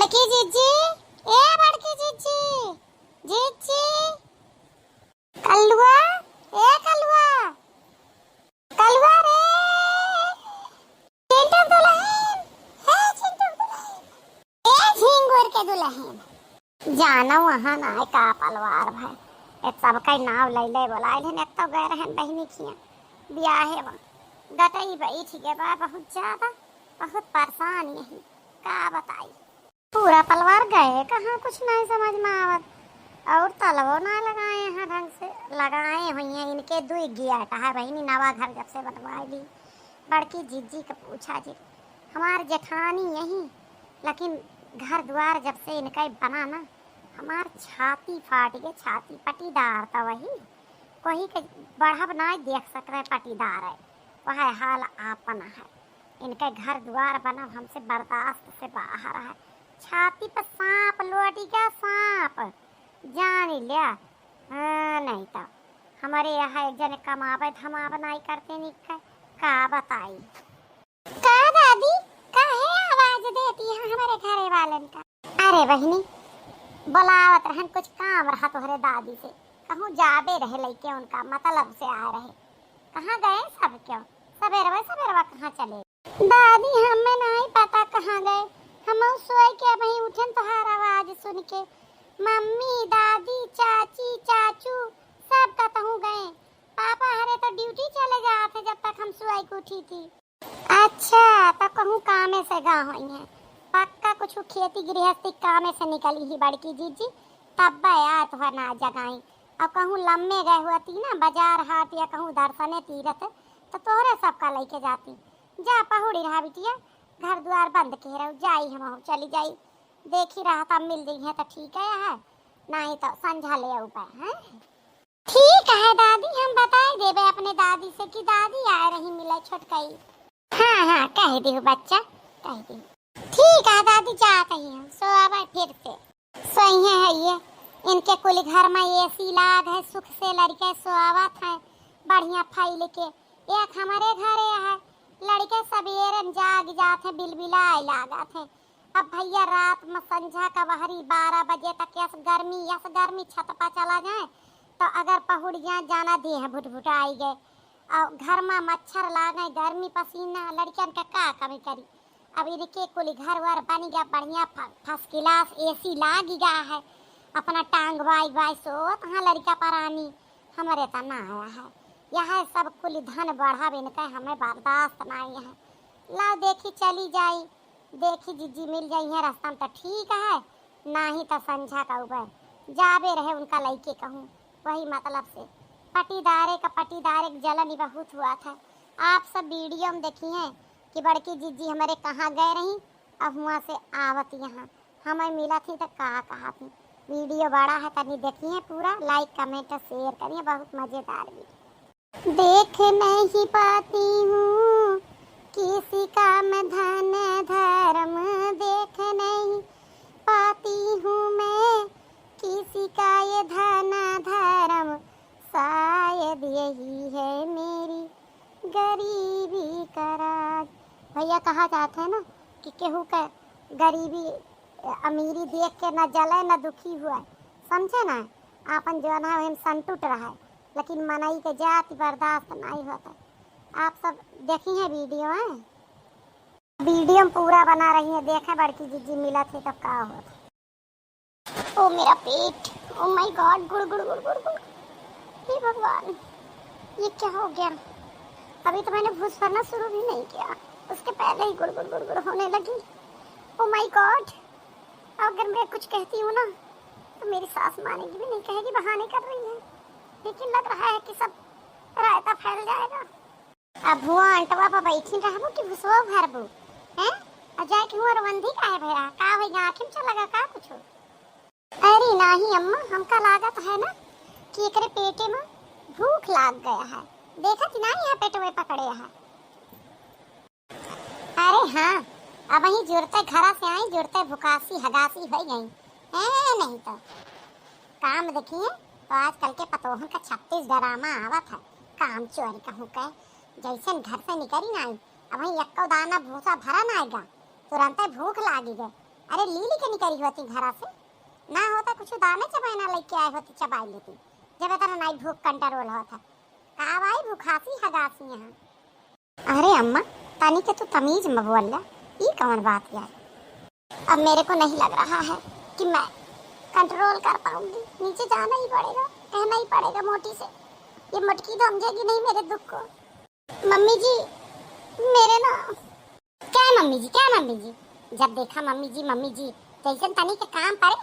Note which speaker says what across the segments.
Speaker 1: बड़की जीजी, ए बड़की जीजी, जीजी, कलुआ, ए कलुआ, कलुआ रे, चिंटू दुल्हन, है चिंटू दुल्हन, ए झिंगुर के दुल्हन, जाना वहाँ ना है का पलवार भाई, ए सबका नाव ले ले बोला इन्हें नेत्तो गए रहन बहनी किया, बियाह है वहाँ, गटई बैठ गए बा बहुत ज्यादा, बहुत परेशान यही, का बताई, पूरा पलवार गए कहाँ कुछ नहीं समझ में आवत, और तलवो ना लगाए हैं ढंग से, लगाए हुई हैं इनके दुई गिया है बहनी नवा घर जब से बनवाई ली, बड़की जीजी का पूछा जी, हमार जेठानी यही, लेकिन घर द्वार जब से इनका बना ना, हमार छाती फाट गए, छाती पटीदार था वही, कोई के बढ़ब ना देख सक रहे पटीदार है, वह हाल आपन है, इनके घर द्वार बना हमसे बर्दाश्त से बाहर है, छाती पर सांप लोटी का सांप जान लिया, नहीं तो हमारे यहाँ एक जने कमावे धमावे नहीं करते निकल, का बताई, का दादी का है आवाज देती है हमारे घरे वालन का, अरे बहनी बुलावत रहन कुछ काम रहा तोहरे दादी से, कहूँ जाबे रहे लइके उनका मतलब से आ रहे, कहाँ गए सब क्यों, सवेरवा कहाँ चले, दादी हमें नहीं पता कहाँ गए, हम सोए के वहीं उठन तोहार आवाज सुन के, मम्मी दादी चाची चाचू सब कहूँ गए, पापा हरे तो ड्यूटी चले जाते जब तक हम सोए को उठी थी, अच्छा तो कहूँ कामे से गा हुई है, पक्का कुछ खेती गृहस्थी कामे से निकली ही बड़की जीजी, तब आया तो ना जगाई, और कहूँ लम्बे गए हुआ थी ना बाजार हाट या कहूँ दर्शने तीरथ, तो तोहरे सबका लेके जाती, जा पहुड़ी रहा बिटिया, घर द्वार बंद के रहो, जाई हम चली जाई, देख ही रहा था मिल गई है तो ठीक है, नहीं तो संझा ले ऊपर है, ठीक है दादी हम बताए देवे अपने दादी से कि दादी आ रही मिले छोटकई, हाँ कह दी बच्चा कह दी, ठीक है दादी जाते ही हम सो अब फिर से सही है ये, इनके कुल घर में एसी लाग है, सुख से लड़के सोआवत है बढ़िया फैल के, एक हमारे घरे है लड़के सवेरे जाग जाते बिलबिलाए लागत है, अब भैया रात में संझा का बहरी 12 बजे तक यस गर्मी छत पर चला जाए, तो अगर पहुड़ियाँ जाना दे है भुटभुटाई गए, और घर में मच्छर लागे गर्मी पसीना लड़कियन का कमी करी, अब इनके कुल घर वर बन गया बढ़िया फर्स्ट क्लास एसी लाग गया है, अपना टांग वाई सोत हाँ लड़का परानी हमारे तो ना आया है, यह सब कुल धन बढ़ा इनका हमें बर्दाश्त नहीं है, ला देखी चली जाई, देखी जीजी मिल जाई है रास्ता में तो ठीक है, ना ही तो संझा का ऊपर जाबे रहे उनका लइके कहूँ, वही मतलब से पटीदारे जलन बहुत हुआ था, आप सब वीडियो में देखी हैं कि बड़की जीजी हमारे कहाँ गए रही, अब वहाँ से आवत यहाँ हमें मिला थी तो कहा थी, वीडियो बड़ा है तनी देखिए पूरा, लाइक कमेंट शेयर करिए, बहुत मजेदार वीडियो, देख नहीं पाती हूँ किसी का मैं धन धर्म, देख नहीं पाती हूँ मैं किसी का ये धन धर्म, शायद यही है मेरी गरीबी का राज, भैया कहा जाते हैं ना कि केहू का गरीबी अमीरी देख के न जले न दुखी हुआ, समझे ना, आपन जो है हम संतुट रहा है, लेकिन मनाई के जाति बर्दाश्त नहीं होता, आप सब देखी है वीडियो है, वीडियो पूरा बना रही है, देखे बड़की जीजी मिला थी तब का होता, ओ मेरा पेट, ओ माय गॉड, गुड़ गुड़ गुड़ गुड़ गुड़, हे भगवान ये क्या हो गया, अभी तो मैंने भूस भरना शुरू भी नहीं किया, उसके पहले ही गुड़ गुड़ गुड़ गुड़ होने लगी, ओ माय गॉड, अगर मैं कुछ कहती हूँ ना तो मेरी सास मानेगी भी नहीं, कहेगी बहाने कर रही है, लेकिन लग रहा है कि सब रायता फैल जाएगा, अब हुआ अंटवा पर बैठी रहबो कि भुसवा भरबो हैं, अजय की हुआ रवंधी काहे भरा का होई आंखें में लगा का कुछ, अरे नहीं अम्मा हमका लागत है ना कि एकरे पेटे में भूख लाग गया है, देखा कि नहीं यहाँ पेट में पकड़े है, अरे हाँ अब वही जुड़ते घरा से आई जुड़ते भुकासी हगासी हो गई है, नहीं तो काम देखिए तो आजकल के पतोहन का 36 ड्रामा आवत है, काम चोरी कहूँ कह, जैसे घर से निकली ना अब वही एक दाना भूसा भरा ना आएगा तुरंत भूख लागी गए, अरे लीली के निकली होती घरा से, ना होता कुछ दाने चबाना लेके आए होती, चबाई लेती जब इतना नहीं भूख कंट्रोल होता। का भाई भूखासी हगासी यहाँ। अरे अम्मा तानी के तो तमीज में बोल, ये कौन बात यार। अब मेरे को नहीं लग रहा है कि मैं कंट्रोल कर पाऊंगी, नीचे जाना ही पड़ेगा, कहना ही पड़ेगा मोटी से, ये मटकी समझेगी नहीं मेरे दुख को। मम्मी जी मेरे ना, क्या मम्मी जी, क्या मम्मी जी, जब देखा मम्मी जी जैसे तनी के काम पर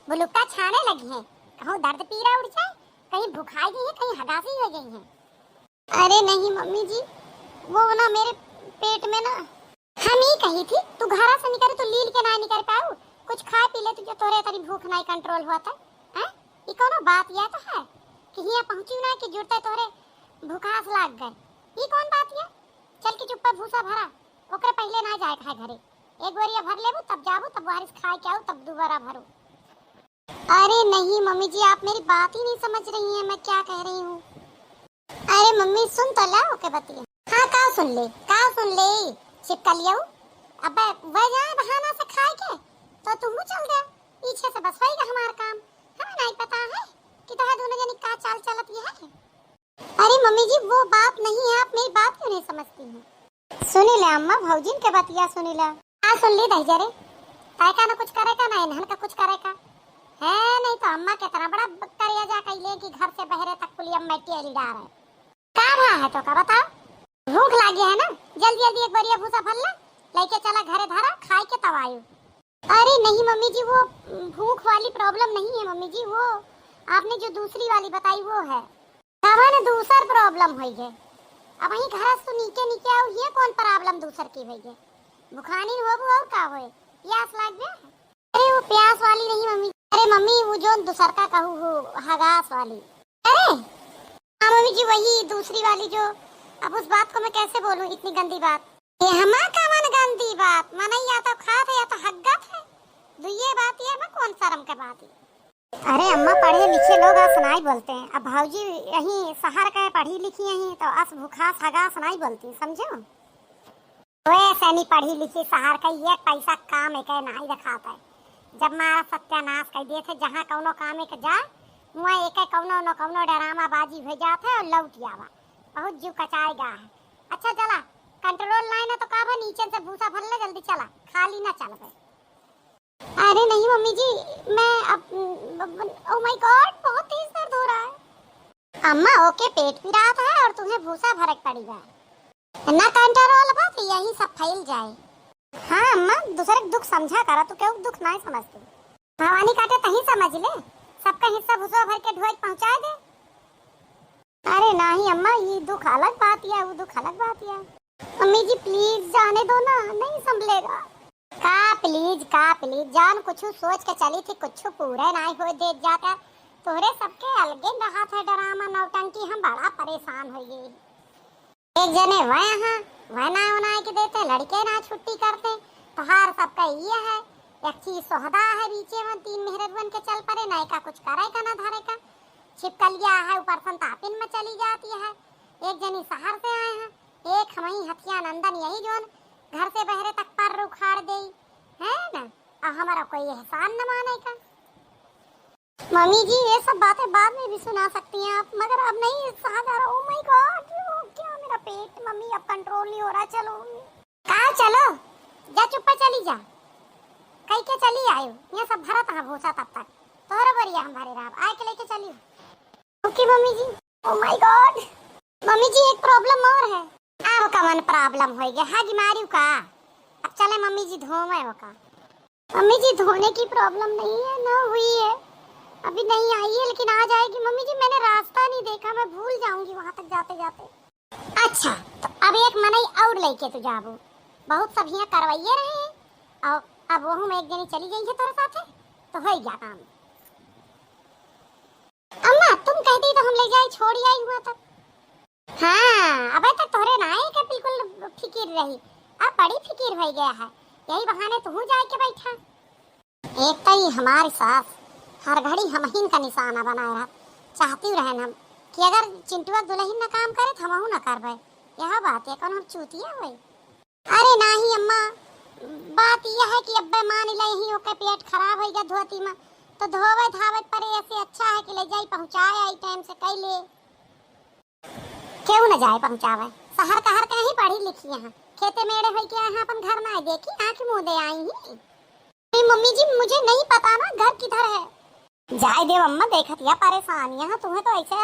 Speaker 1: बुलुक्का छाने लगी हैं, कहूँ दर्द पीरा उड़ जाए, कहीं भुखाई गई है, कहीं हगासी हो गई है। अरे नहीं मम्मी जी, वो ना मेरे पेट में ना, हम ही कही थी तू घरा से निकल तो लील के ना निकल पाऊ, कुछ खा पी ले तुझे, तोरे तेरी भूख नहीं कंट्रोल होता है। ये कोनो बात या तो है कि यहाँ पहुंची ना कि जुड़ते तोरे भूखास लाग गए, ये कौन बात है। चल के चुप्पा भूसा भरा, ओकरे पहले ना जाए खाए घरे, एक बोरिया भर लेबू तब जाबू, तब बारिश खाए के आऊ, तब दोबारा भरो। अरे नहीं मम्मी जी, आप मेरी बात ही नहीं समझ रही हैं, मैं क्या कह रही हूँ। अरे मम्मी सुन तो ला ओके बतिया। हाँ का सुन ले चिपका लिया। अब वह बहाना से खाए के तो तुम चल गया पीछे से, बस वही हमारा काम, हमें नहीं पता है कि तुम्हें दोनों जनी का चाल चलत ये है। अरे मम्मी जी वो बात नहीं है, आप मेरी बात क्यों नहीं समझती हैं। सुनी ले अम्मा, भौजीन के बतिया सुनी ला। हाँ सुन ली दही जरे, तायका ना कुछ करेगा ना इन्हन का कुछ करेगा है, नहीं तो अम्मा कितना बड़ा करिया जा कइले कि घर से बहरे तक पुलिया मैटी अली डार है। का भा है तो का बताओ, भूख लागी है ना, जल्दी जल्दी एक बोरिया भूसा भर ले, लेके चला घरे धरा, खाए के तब आयु। अरे नहीं मम्मी जी वो भूख वाली प्रॉब्लम नहीं है मम्मी जी, वो आपने जो दूसरी वाली बताई वो है, तब ने दूसर प्रॉब्लम होई है। अब वही घर से नीचे नीचे आओ, ये कौन प्रॉब्लम दूसर की होई है, बुखानी होबू और का होए, प्यास लाग गया। अरे वो प्यास वाली नहीं मम्मी, अरे मम्मी वो जो दूसर का कहू हो हगास वाली। अरे हाँ मम्मी जी वही दूसरी वाली जो, अब उस बात को मैं कैसे बोलूं, इतनी गंदी बात। ये हमार का मन गंदी बात, मन या तो खात है या तो हग्गत है, दुइये बात ये मैं कौन शर्म के बात है। अरे अम्मा पढ़े लिखे लोग असनाई बोलते हैं, अब भाऊजी यहीं शहर के पढ़ी लिखी यहीं तो अस भूखास हगास नहीं बोलती, समझो। वैसे नहीं पढ़ी लिखी शहर का ये पैसा काम है नहीं दिखाता है, जब मारा सत्यानाश कर दिए थे, जहाँ कौनो काम के जा वहाँ एक कौनो न कौनो डरामा बाजी हो जाता है और लौट आवा, बहुत जीव कचाएगा है। अच्छा चला कंट्रोल लाइन है तो का भा नीचे से भूसा भर ले, जल्दी चला, खाली ना चल बे। अरे नहीं मम्मी जी मैं अब ओह माय गॉड बहुत तेज दर्द हो रहा है। अम्मा ओके पेट भी रहा था और तुम्हें भूसा भरक पड़ेगा ना, कंट्रोल बा तो यही सब फैल जाए। हाँ अम्मा दूसरे दुख समझा करा, तो क्यों दुख नहीं समझती, भवानी काटे तही समझ ले, सबका हिस्सा भूसा भर के ढोई पहुंचा दे। अरे नहीं अम्मा ये दुख अलग बात है, वो दुख अलग बात है। मम्मी जी प्लीज जाने दो ना, नहीं संभलेगा। का प्लीज जान, कुछ सोच के चली थी, कुछ पूरे नहीं हो दे जाता, तोरे सबके अलगे रहा था डरामा नौटंकी, हम बड़ा परेशान हो गए। एक जने वह ना के देते, लड़के ना छुट्टी करते, तोहार सबका ये है, एक चीज सोहदा है बीचे में, तीन मेहरत बन के चल पड़े, नहीं का कुछ करे का ना धरे का, छिपकलिया है ऊपर संतापिन में चली जाती है। एक जनी शहर से आए हैं, एक हमारी हथिया नंदन यही जोन घर से बहरे तक पर उखाड़ दे है ना, अब हमारा कोई एहसान न माने का। मम्मी जी ये सब बातें बाद में भी सुना सकती हैं आप, मगर अब नहीं सहा जा रहा। ओह माय गॉड क्या मेरा पेट, मम्मी अब कंट्रोल नहीं हो रहा। चलो कहा चलो, जा चुप्पा चली जा, कहीं के चली आयो, ये सब भरा था भूसा तब तक, तोहरा बढ़िया हमारे रहा आए के लेके चलियो। Okay mummy ji. Oh my god mummy ji एक प्रॉब्लम और है। अब का मन प्रॉब्लम हो गया है बीमारी का, अब चले मम्मी जी धोवे का। मम्मी जी धोने की प्रॉब्लम नहीं है ना, हुई है अभी नहीं आई है, लेकिन आ जाएगी मम्मी जी, मैंने रास्ता नहीं देखा, मैं भूल जाऊंगी वहां तक जाते जाते। अच्छा तो अब एक मनई और लेके तो जाबो, बहुत सब यहाँ करवाइए रहे हैं, और अब वो में एक जनी चली गई है तोरे साथे तो हो गया काम। अम्मा तुम कहती तो हम ले जाए छोड़ आई हुआ तक। हाँ अबे तक तोरे ना है कि बिल्कुल फिकिर रही, अब बड़ी फिकिर हो गया है, यही बहाने तू जाए के बैठा। एक तो ही हमारी सास हर घड़ी हम ही का निशाना बनाए रहा, चाहती रहन हम कि अगर चिंटुआ दुल्हन ना काम करे तो हमहू ना करबे, यह बात है कौन हम चूतिया हुई। अरे नहीं अम्मा बात यह है कि अब्बे मान ले ही ओके पेट खराब हो गया धोती में तो धोवे धावे परे ऐसे अच्छा है कि ले जाई पहुंचाए आई टाइम से कई ले क्यों न जाए पहुंचावे शहर कहर के ही पढ़ी लिखी यहाँ खेते मेड़े हुई के यहाँ अपन घर ना देखी आंख मुंह दे आई ही मम्मी जी मुझे नहीं पता ना घर किधर है जाए दे अम्मा देखत या परेशान यहाँ तुम्हें तो ऐसे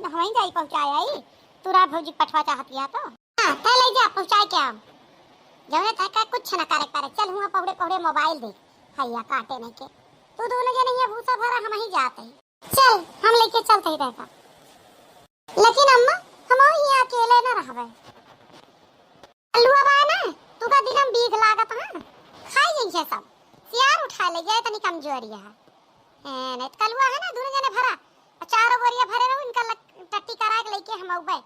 Speaker 1: हमें जाई पहुंचाया आई तुरा भौजी पठवा चाहती है तो हां ते ले जा पहुंचाए क्या जौने तक कुछ न करे करे चल हुआ पौड़े पौड़े मोबाइल देख हैया काटे नहीं के तू दोनों जने ये भूसा भरा हम ही जाते हैं चल हम लेके चलते ही रहता लेकिन अम्मा हम ही अकेले न रहबे अलुआ बा ना तू का दिलम बीग लागत हां खाई जइसे सब सियार उठा ले जाए तनी कमजोरी है नहीं तो कलुआ है ना दोनों जने भरा चारों बोरिया भरे रहो इनका टट्टी करा के लेके हम आउबे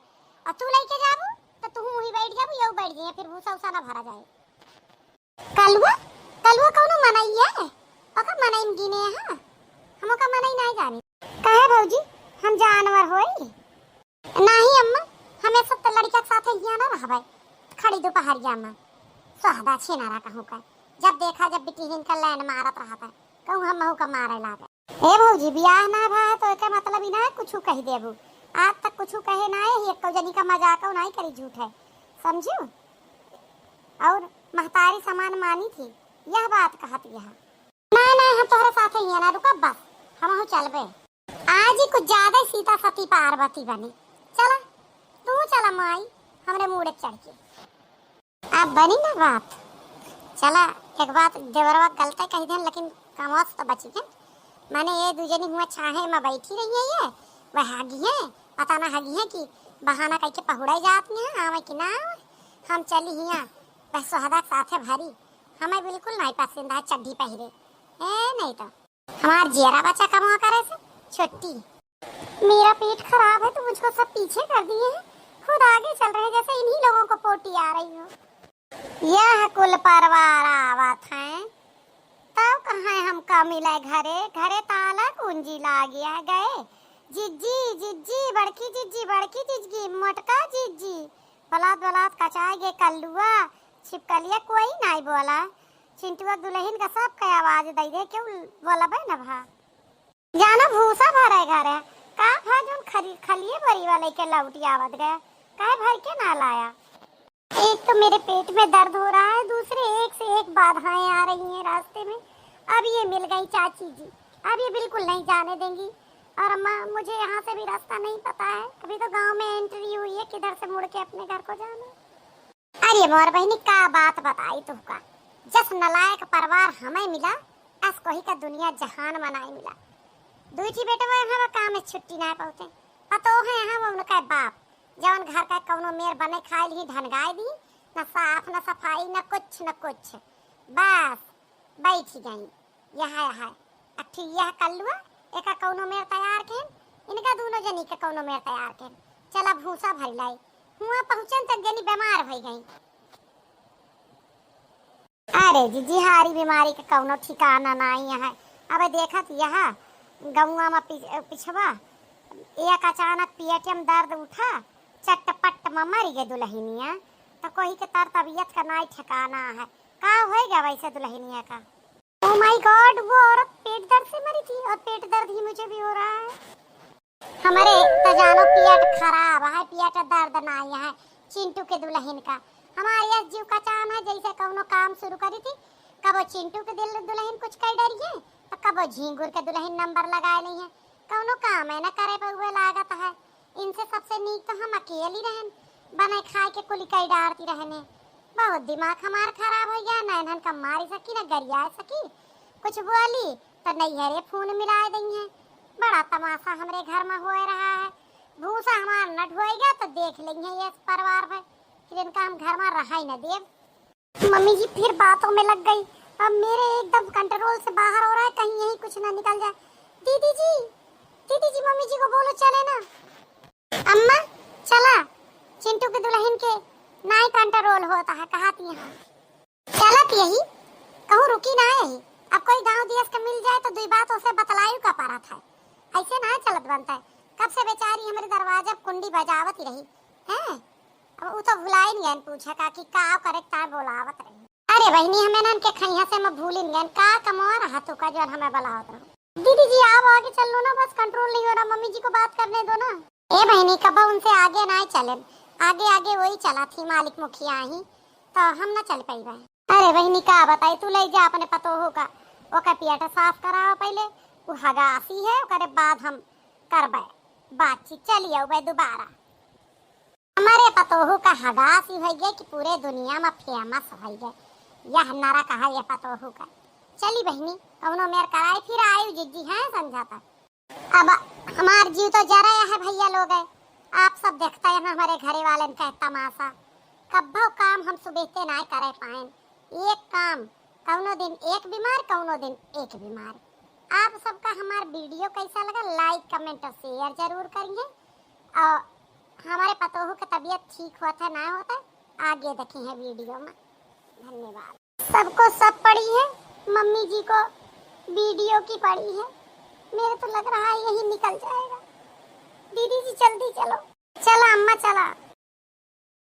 Speaker 1: और तू लेके जाबू तो तू ही बैठ जाबू यो बैठ जाए फिर भूसा उसा ना भरा जाए कलुआ कलुआ कौनो मनाई है ओका मनाई गिने हां हमो का मनाई नहीं जानी काहे भौजी हम जानवर होई नहीं अम्मा हमें सब तो लड़का के साथ हिया ना रहबे खड़ी दोपहरिया में सोहदा छेनारा कहूं का जब देखा जब बिटी हिन का लैंड मारत रहता कहूं हम महू का मारे लागे ए भौजी बियाह ना भा तो एके मतलब ही ना कुछ कह देबू आज तक कुछ कहे ना है एक जनी का मजाक और नहीं करी झूठ है समझू और महतारी समान मानी थी यह बात कहत यह ना ना हम तोहरे साथ ही ना रुक बस हम हो चलबे आज ही कुछ ज्यादा सीता सती पार्वती बनी चला तू चला माई हमरे मुड़े चढ़ के अब बनी ना बात चला एक बात देवरवा गलत कह दे लेकिन कमोस तो बची है माने ये दूजनी हुआ छाहे में बैठी रही है ये वह हागी है पता ना हागी है कि बहाना करके पहुड़ाई जाती है आवे कि ना हम चली हिया बस सोहदा साथे भरी हमें बिल्कुल नहीं पसंद है चड्डी पहरे ए नहीं तो हमार जेरा बच्चा कमा करे से छुट्टी मेरा पेट खराब है तो मुझको सब पीछे कर दिए हैं खुद आगे चल रहे जैसे इन्हीं लोगों को पोटी आ रही हो यह कुल परिवार आवत है तब कहाँ हमका मिला घरे घरे ताला कुंजी लागिया गए जिज्जी जिज्जी बड़की जिज्जी मोटका जिज्जी बलात कचाए गे कल्लुआ छिपकलिया कोई नहीं बोला चिंटुआ दुल्हन का सब का आवाज दई दे क्यों बोला बे ना भा जाना भूसा भरे घरे का भा जोन खलिए भरी वाले के लौटी आवत गया काहे भर के ना लाया एक तो मेरे पेट में दर्द हो रहा है दूसरे एक से एक बाधाएं आ रही हैं रास्ते में अब ये मिल गई चाची जी अब ये बिल्कुल नहीं जाने देंगी और अम्मा मुझे यहाँ से भी रास्ता नहीं पता है अभी तो गांव में एंट्री हुई है किधर से मुड़ के अपने घर को जाना अरे मोर बहनी का बात बताई तुमका जस नलायक परिवार हमें मिला ऐस कोई का दुनिया जहान मनाई मिला दूची बेटे वो यहाँ काम में छुट्टी ना पहुंचे पतो है यहाँ उनका बाप जवन घर का कौनो मेर बने खाए ली ढनगाई दी न साफ न सफाई न कुछ बस बैठ गई यहाँ अठी यह कल्लुआ एका कौनो मेर तैयार के इनका दोनों जनी के कौनो मेर तैयार के चला भूसा भर लाई हुआ पहुंचन तक जनी बीमार हो गई अरे जी हारी बीमारी के कौनो ठिकाना नहीं है अब देखत यहाँ गौवा में पिछवा एक अचानक पेटम दर्द उठा चटपट में मर गए दुल्हनिया तो कोई के तर तबीयत का नहीं ठिकाना है का होएगा वैसे दुल्हनिया का ओ माय गॉड वो औरत पेट दर्द से मरी थी और पेट दर्द ही मुझे भी हो रहा है हमारे तो जानो पेट खराब है पेट दर्द नहीं है चिंटू के दुल्हन का हमारे यस जीव का चान है जैसे कौनो काम शुरू करी थी कब चिंटू के दिल दुल्हन कुछ कर डरी है तो कब झींगुर के दुल्हन नंबर लगाए नहीं है कौनो काम है ना करे पर हुए लागत है इनसे सबसे नीक तो हम अकेली रहन बने खाए के कुली कई डारती रहने बहुत दिमाग हमार खराब हो गया नैनन का मारी सकी ना गरिया सकी कुछ बोली तो नहीं हरे फोन मिला देंगे है बड़ा तमाशा हमारे घर में हो रहा है भूसा हमार न ढोएगा तो देख लेंगे ये परिवार में फिर इनका हम घर में रहा ही न देव मम्मी जी फिर बातों में लग गई अब मेरे एकदम कंट्रोल से बाहर हो रहा है कहीं यही कुछ ना निकल जाए दीदी जी मम्मी जी को बोलो चले ना अम्मा चला चिंटू के दुल्हन के नाई कंट्रोल होता है कहती है चलत यही कहूँ रुकी ना है अब कोई गांव दियस के मिल जाए तो दुई बातों से बतलायू का पारा था ऐसे ना चलत बनता है कब से बेचारी हमारे दरवाजा कुंडी बजावत ही रही है अब वो तो बुलाई नहीं पूछा का कि का करे ता बोलावत रही अरे बहनी हमें ना के खैया से मैं भूल गए का कमवा रहा तू का जो हमें बलावत रहो। दीदी जी आप आगे चल लो ना, बस कंट्रोल नहीं हो रहा, मम्मी जी को बात करने दो ना। ए बहनी कब उनसे आगे ना चले, आगे आगे वही चला थी मालिक मुखिया ही तो हम ना चल पाई भाई। अरे बहनी का बताई तू ले जा अपने पतो होगा ओका पियाटा साफ कराओ पहले, वो हगासी है ओकरे बाद हम करबे बातचीत, चलिए भाई दोबारा। हमारे पतोहू का हगासी हो गया कि पूरे दुनिया में फेमस हो गया, यह नरा कहा ये पतोहू का। चली बहनी कौनो मेर कराए फिर आयु जिज्जी है समझाता। अब हमार जीव तो जरा है भैया लोग है, आप सब देखता है ना हमारे घरे वाले का तमाशा, कब्बो काम हम सुबहते ना करे पाए, एक काम कौनो दिन एक बीमार कौनो दिन एक बीमार। आप सबका हमार वीडियो कैसा लगा लाइक कमेंट और शेयर जरूर करिए, और हमारे पतोहू का तबीयत ठीक होता ना होता आगे देखे हैं वीडियो में। धन्यवाद। सबको सब पड़ी है, मम्मी जी को वीडियो की पड़ी है, मेरे तो लग रहा है यही निकल जाएगा। दीदी जी जल्दी चलो, चलो अम्मा चला।